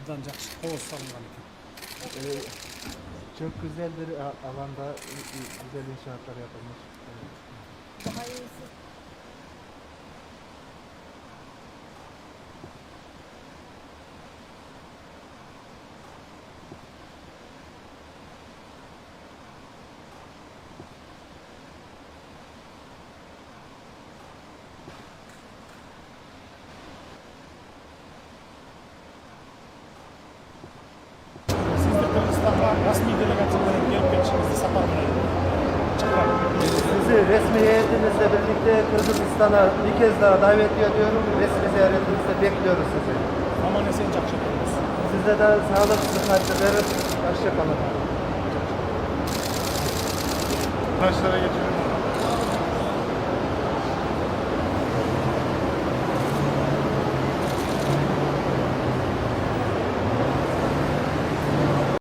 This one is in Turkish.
ancak havuz salıngan idi. Çok güzel bir alanda güzel inşaatlar yapılmış. Daha iyisi. Siz de Kırgızistan'a resmi delegasyonlara gelip geçtiniz. Saparma'ya. Çıkar. Sizi resmi heyetinizle birlikte Kırgızistan'a bir kez daha davet ediyorum. Resmi ziyaretinizde bekliyoruz sizi. Ama ne sen çakşakalınız. Size de sağlık, sıhhat dileriz. Hoşça kalın. Taşlara geçelim.